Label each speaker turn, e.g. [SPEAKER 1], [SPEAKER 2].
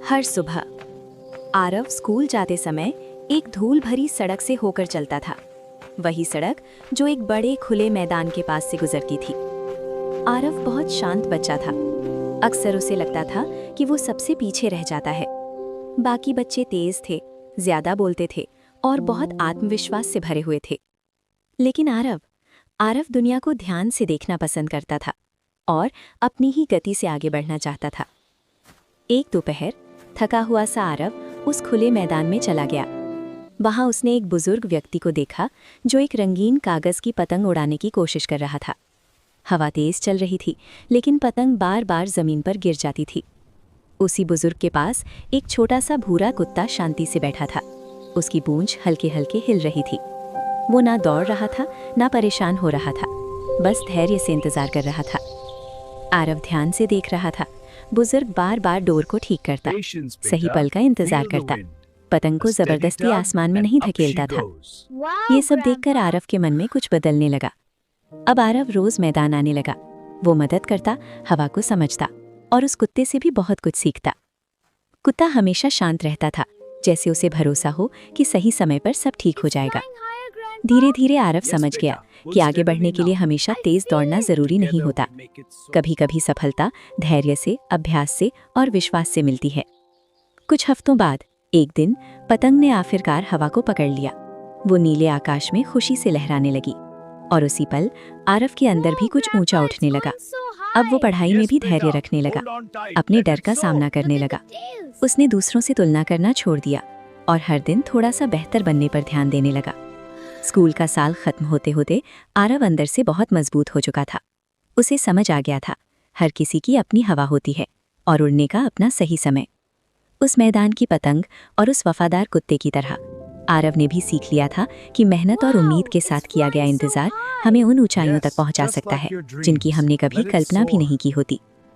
[SPEAKER 1] हर सुबह आरव स्कूल जाते समय एक धूल भरी सड़क से होकर चलता था। वही सड़क जो एक बड़े खुले मैदान के पास से गुजरती थी। आरव बहुत शांत बच्चा था। अक्सर उसे लगता था कि वो सबसे पीछे रह जाता है। बाकी बच्चे तेज थे, ज्यादा बोलते थे और बहुत आत्मविश्वास से भरे हुए थे। लेकिन आरव दुनिया को ध्यान से देखना पसंद करता था और अपनी ही गति से आगे बढ़ना चाहता था। एक दोपहर थका हुआ सा आरव उस खुले मैदान में चला गया। वहां उसने एक बुजुर्ग व्यक्ति को देखा जो एक रंगीन कागज की पतंग उड़ाने की कोशिश कर रहा था। हवा तेज चल रही थी, लेकिन पतंग बार बार जमीन पर गिर जाती थी। उसी बुजुर्ग के पास एक छोटा सा भूरा कुत्ता शांति से बैठा था। उसकी पूंछ हल्के हल्के हिल रही थी। वो ना दौड़ रहा था, ना परेशान हो रहा था, बस धैर्य से इंतजार कर रहा था। आरव ध्यान से देख रहा था। बुजुर्ग बार बार डोर को ठीक करता, सही पल का इंतजार करता, पतंग को जबरदस्ती आसमान में नहीं धकेलता था। ये सब देखकर आरव के मन में कुछ बदलने लगा। अब आरव रोज मैदान आने लगा। वो मदद करता, हवा को समझता और उस कुत्ते से भी बहुत कुछ सीखता। कुत्ता हमेशा शांत रहता था, जैसे उसे भरोसा हो कि सही समय पर सब ठीक हो जाएगा। धीरे धीरे आरव समझ गया कि आगे बढ़ने के लिए हमेशा तेज दौड़ना जरूरी नहीं होता। कभी कभी सफलता धैर्य से, अभ्यास से और विश्वास से मिलती है। कुछ हफ्तों बाद एक दिन पतंग ने आखिरकार हवा को पकड़ लिया। वो नीले आकाश में खुशी से लहराने लगी और उसी पल आरव के अंदर भी कुछ ऊंचा उठने लगा। अब वो पढ़ाई में भी धैर्य रखने लगा, अपने डर का सामना करने लगा। उसने दूसरों से तुलना करना छोड़ दिया और हर दिन थोड़ा सा बेहतर बनने पर ध्यान देने लगा। स्कूल का साल खत्म होते होते आरव अंदर से बहुत मजबूत हो चुका था। उसे समझ आ गया था, हर किसी की अपनी हवा होती है और उड़ने का अपना सही समय। उस मैदान की पतंग और उस वफादार कुत्ते की तरह आरव ने भी सीख लिया था कि मेहनत और उम्मीद के साथ किया गया इंतजार हमें उन ऊंचाइयों तक पहुंचा सकता है जिनकी हमने कभी कल्पना भी नहीं की होती।